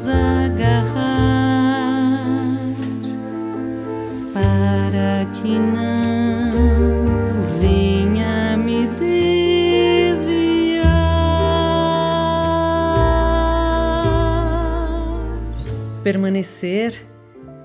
nos agarrar para que não venha me desviar. Permanecer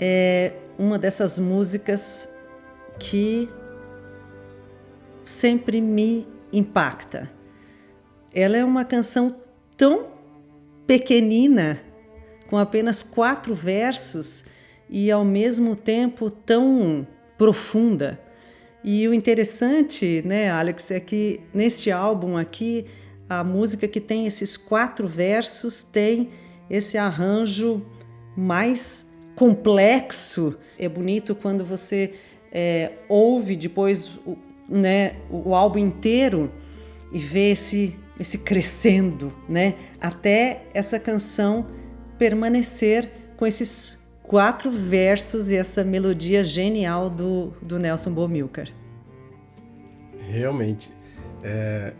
é uma dessas músicas que sempre me impacta. Ela é uma canção tão pequenina, com apenas 4 versos e ao mesmo tempo tão profunda. E o interessante, né, Alex, é que neste álbum aqui, a música que tem esses 4 versos tem esse arranjo mais complexo. É bonito quando você ouve depois o álbum inteiro e vê esse crescendo, né, até essa canção permanecer com esses 4 versos e essa melodia genial do Nelson Bomilcar. Realmente,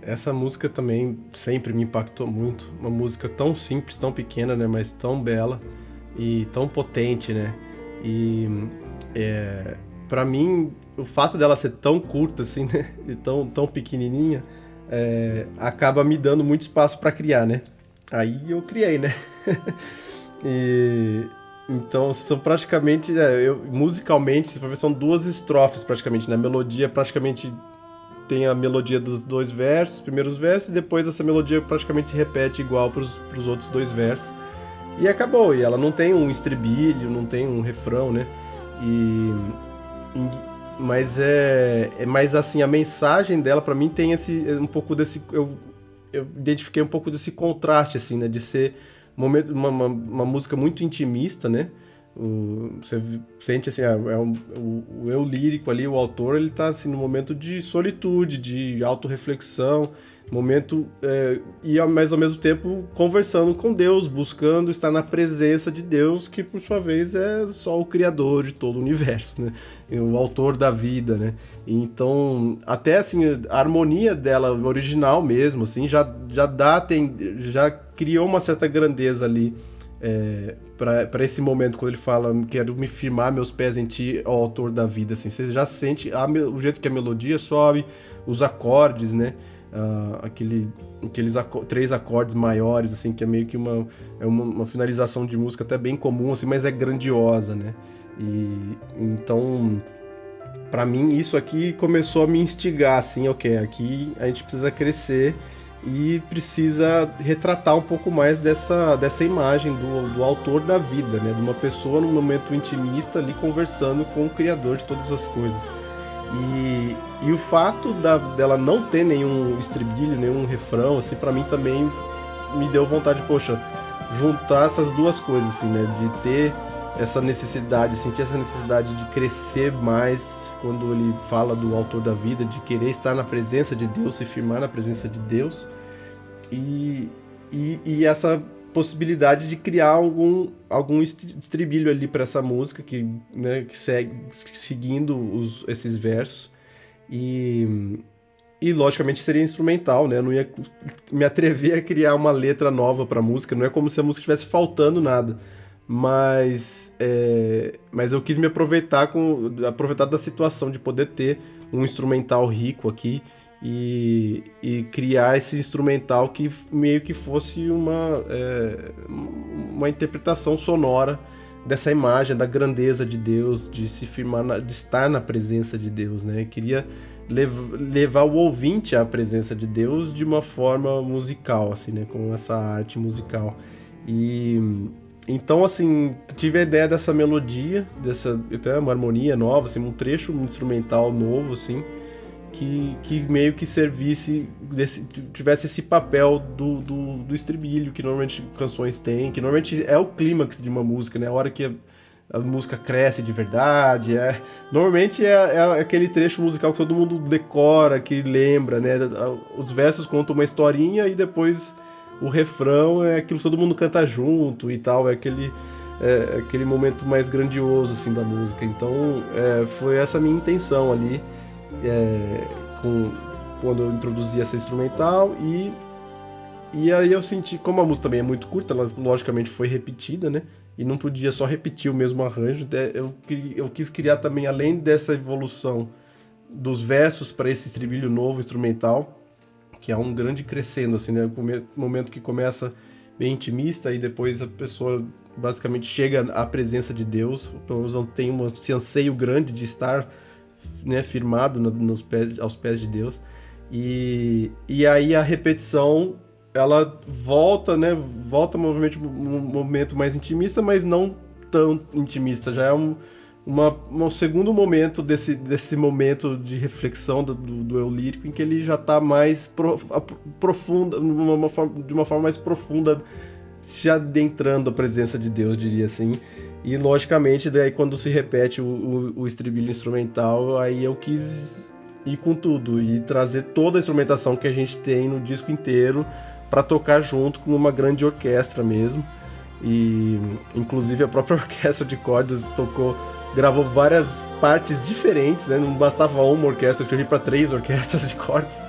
essa música também sempre me impactou muito. Uma música tão simples, tão pequena, né, mas tão bela e tão potente, né? E para mim, o fato dela ser tão curta assim, né, e tão pequenininha, acaba me dando muito espaço para criar, né? Aí eu criei, né? Então são praticamente, musicalmente, se for ver, são 2 estrofes praticamente, né? A melodia praticamente tem a melodia dos 2 versos, primeiros versos, e depois essa melodia praticamente se repete igual pros outros 2 versos. E acabou, e ela não tem um estribilho, não tem um refrão, né? Mas mas assim, a mensagem dela pra mim tem um pouco desse, eu identifiquei um pouco desse contraste assim, né, de ser uma música muito intimista, né? Você sente assim, o eu lírico ali, o autor, ele tá assim num momento de solitude, de autorreflexão, momento mas ao mesmo tempo conversando com Deus, buscando estar na presença de Deus, que por sua vez é só o criador de todo o universo, né? O autor da vida, né? Então, até assim, a harmonia dela original mesmo, assim, já criou uma certa grandeza ali para esse momento, quando ele fala: quero me firmar meus pés em ti, ó autor da vida, assim, você já sente o jeito que a melodia sobe, os acordes, né? Aqueles 3 acordes maiores, assim, que é meio que uma finalização de música até bem comum, assim, mas é grandiosa, né? E então, pra mim, isso aqui começou a me instigar, assim, ok, aqui a gente precisa crescer e precisa retratar um pouco mais dessa imagem do autor da vida, né? De uma pessoa num momento intimista ali conversando com o criador de todas as coisas. E o fato dela não ter nenhum estribilho, nenhum refrão, assim, pra mim também me deu vontade de, poxa, juntar essas 2 coisas, assim, né? De ter essa necessidade, sentir essa necessidade de crescer mais quando ele fala do autor da vida, de querer estar na presença de Deus, se firmar na presença de Deus, e essa possibilidade de criar algum estribilho ali para essa música que segue seguindo esses versos, e logicamente seria instrumental, né? Eu não ia me atrever a criar uma letra nova para a música, não é como se a música estivesse faltando nada, mas eu quis me aproveitar da situação de poder ter um instrumental rico aqui e criar esse instrumental que meio que fosse uma interpretação sonora dessa imagem da grandeza de Deus, de se firmar, de estar na presença de Deus, né? Eu queria levar o ouvinte à presença de Deus de uma forma musical, assim, né? Com essa arte musical. Então, assim, tive a ideia dessa melodia, até uma harmonia nova, assim, um trecho instrumental novo, assim, que meio que servisse, tivesse esse papel do estribilho que normalmente canções têm, que normalmente é o clímax de uma música, né? A hora que a música cresce de verdade, normalmente é aquele trecho musical que todo mundo decora, que lembra, né? Os versos contam uma historinha e depois o refrão é aquilo que todo mundo canta junto e tal, é aquele momento mais grandioso, assim, da música. Então, foi essa a minha intenção ali, quando eu introduzi essa instrumental, E aí eu senti, como a música também é muito curta, ela logicamente foi repetida, né? E não podia só repetir o mesmo arranjo, eu quis criar também, além dessa evolução dos versos para esse estribilho novo instrumental, que é um grande crescendo, assim, né? O momento que começa bem intimista e depois a pessoa basicamente chega à presença de Deus, pelo menos tem esse anseio grande de estar, né, firmado aos pés de Deus. E aí a repetição, ela volta, né? Volta movimento, um momento mais intimista, mas não tão intimista. Já é um segundo momento desse momento de reflexão do eu lírico, em que ele já está mais profunda, de uma forma mais profunda, se adentrando a presença de Deus, diria assim. E logicamente, daí quando se repete o estribilho instrumental, aí eu quis ir com tudo e trazer toda a instrumentação que a gente tem no disco inteiro para tocar junto com uma grande orquestra mesmo. E inclusive a própria orquestra de cordas gravou várias partes diferentes, né? Não bastava uma orquestra, eu escrevi para 3 orquestras de cordas.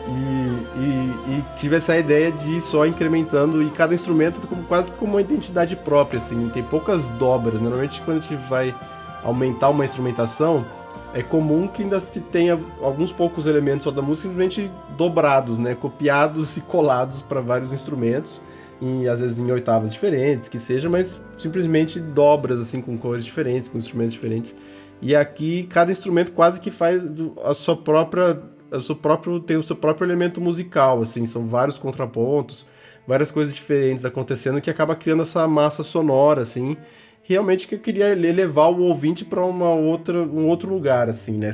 E tive essa ideia de ir só incrementando, e cada instrumento quase como uma identidade própria, assim, tem poucas dobras. Normalmente quando a gente vai aumentar uma instrumentação, é comum que ainda se tenha alguns poucos elementos só da música simplesmente dobrados, né, copiados e colados para vários instrumentos, e às vezes em oitavas diferentes, que seja, mas simplesmente dobras, assim, com cores diferentes, com instrumentos diferentes. E aqui cada instrumento quase que faz a sua própria, tem o seu próprio elemento musical, assim, são vários contrapontos, várias coisas diferentes acontecendo, que acaba criando essa massa sonora, assim, realmente, que eu queria levar o ouvinte para um outro lugar, assim, né?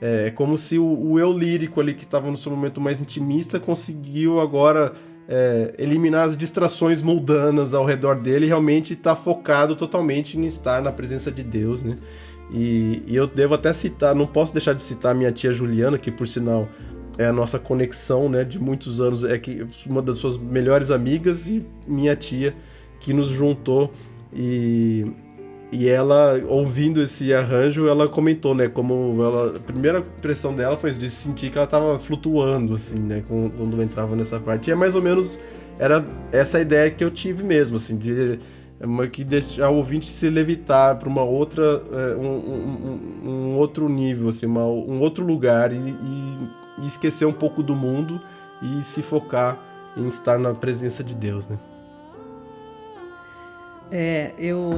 É como se o eu lírico ali, que estava no seu momento mais intimista, conseguiu agora eliminar as distrações mundanas ao redor dele e realmente estar focado totalmente em estar na presença de Deus, né? E eu devo até citar, não posso deixar de citar a minha tia Juliana, que por sinal é a nossa conexão, né, de muitos anos, uma das suas melhores amigas e minha tia, que nos juntou. E ela, ouvindo esse arranjo, ela comentou, né, a primeira impressão dela foi de sentir que ela estava flutuando, assim, né, quando entrava nessa parte. E é mais ou menos, era essa ideia que eu tive mesmo, assim, de que deixar o ouvinte se levitar para uma outra, um outro nível, assim, um outro lugar, e esquecer um pouco do mundo e se focar em estar na presença de Deus, né.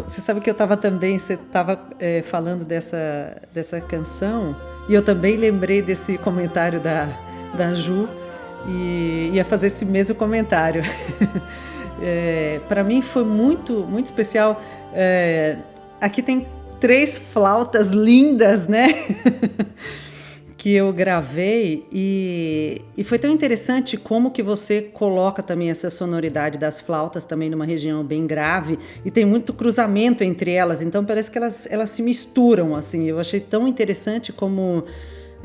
Você sabe que você estava falando dessa canção, e eu também lembrei desse comentário da Ju, e ia fazer esse mesmo comentário. Para mim foi muito, muito especial. Aqui tem 3 flautas lindas, né? Que eu gravei, e foi tão interessante como que você coloca também essa sonoridade das flautas também numa região bem grave, e tem muito cruzamento entre elas, então parece que elas se misturam, assim. Eu achei tão interessante como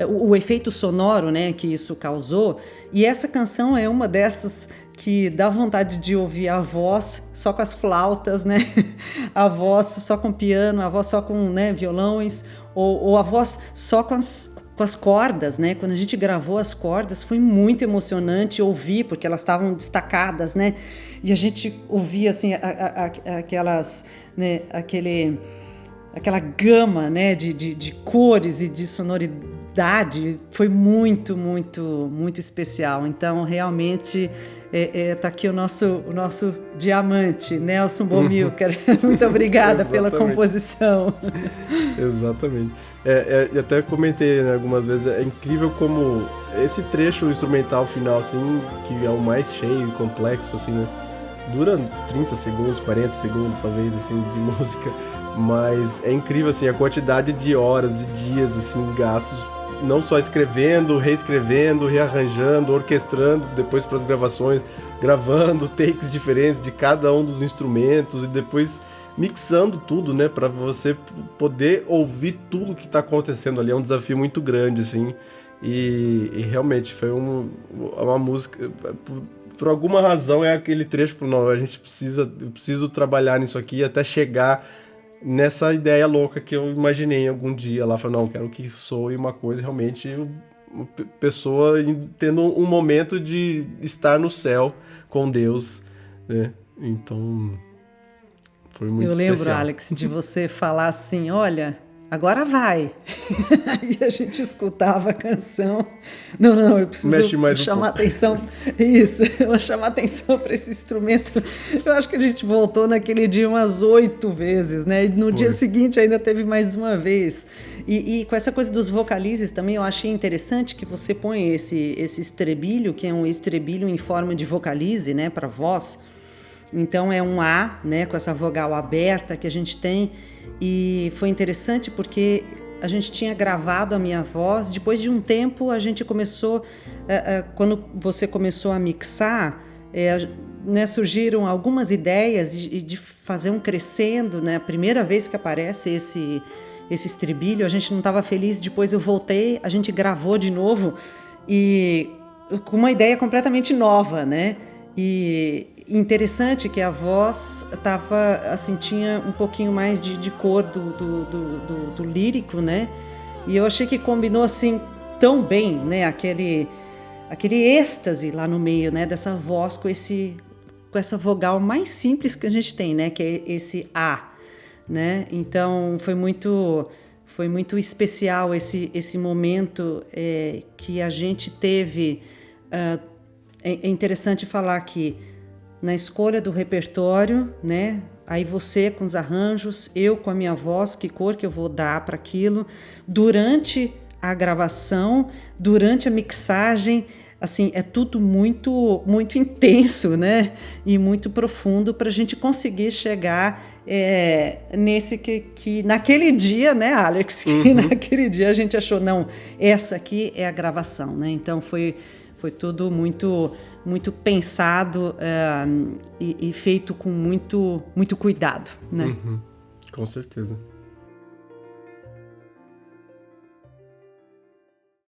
o efeito sonoro, né, que isso causou, e essa canção é uma dessas que dá vontade de ouvir a voz só com as flautas, né, a voz só com piano, a voz só com, né, violões, ou a voz só com as cordas, né? Quando a gente gravou as cordas, foi muito emocionante ouvir, porque elas estavam destacadas, né? E a gente ouvia, assim, aquelas, né? Aquela gama, né? De cores e de sonoridade. Foi muito, muito, muito especial. Então, realmente, tá aqui o nosso diamante, Nelson Bomilcar. Muito obrigada pela composição. Exatamente. E até comentei, né, algumas vezes, é incrível como esse trecho instrumental final, assim, que é o mais cheio e complexo, assim, né, dura 30 segundos, 40 segundos, talvez, assim, de música, mas é incrível, assim, a quantidade de horas, de dias, assim, gastos, não só escrevendo, reescrevendo, rearranjando, orquestrando, depois para as gravações, gravando takes diferentes de cada um dos instrumentos, e depois mixando tudo, né, para você poder ouvir tudo que tá acontecendo ali. É um desafio muito grande, assim, e realmente foi uma música, por alguma razão é aquele trecho que não, eu preciso trabalhar nisso aqui até chegar nessa ideia louca que eu imaginei algum dia lá, falei, não, quero que soe uma coisa realmente uma pessoa tendo um momento de estar no céu com Deus, né? Então, foi muito especial. Eu lembro, Alex, de você falar assim, olha, agora vai. E a gente escutava a canção. Não, eu preciso chamar atenção. Isso, eu vou chamar atenção para esse instrumento. Eu acho que a gente voltou naquele dia umas 8 vezes, né? E no dia seguinte ainda teve mais uma vez. E com essa coisa dos vocalizes também, eu achei interessante que você põe esse estrebilho, que é um estrebilho em forma de vocalize, né, para voz. Então é um A, né, com essa vogal aberta que a gente tem, e foi interessante porque a gente tinha gravado a minha voz, depois de um tempo a gente começou, quando você começou a mixar, né, surgiram algumas ideias de fazer um crescendo, né, a primeira vez que aparece esse estribilho, a gente não estava feliz, depois eu voltei, a gente gravou de novo, e com uma ideia completamente nova, né, e interessante que a voz tava, assim, tinha um pouquinho mais de cor do lírico, né? E eu achei que combinou assim tão bem, né? Aquele êxtase lá no meio, né? Dessa voz com essa vogal mais simples que a gente tem, né? Que é esse A, né? Então foi muito especial esse momento que a gente teve. É interessante falar que na escolha do repertório, né? Aí você com os arranjos, eu com a minha voz, que cor que eu vou dar para aquilo, durante a gravação, durante a mixagem, assim, é tudo muito, muito intenso, né? E muito profundo para a gente conseguir chegar nesse que naquele dia, né, Alex? Que naquele dia a gente achou, não, essa aqui é a gravação, né? Então foi tudo muito, muito pensado e feito com muito, muito cuidado, né? Com certeza.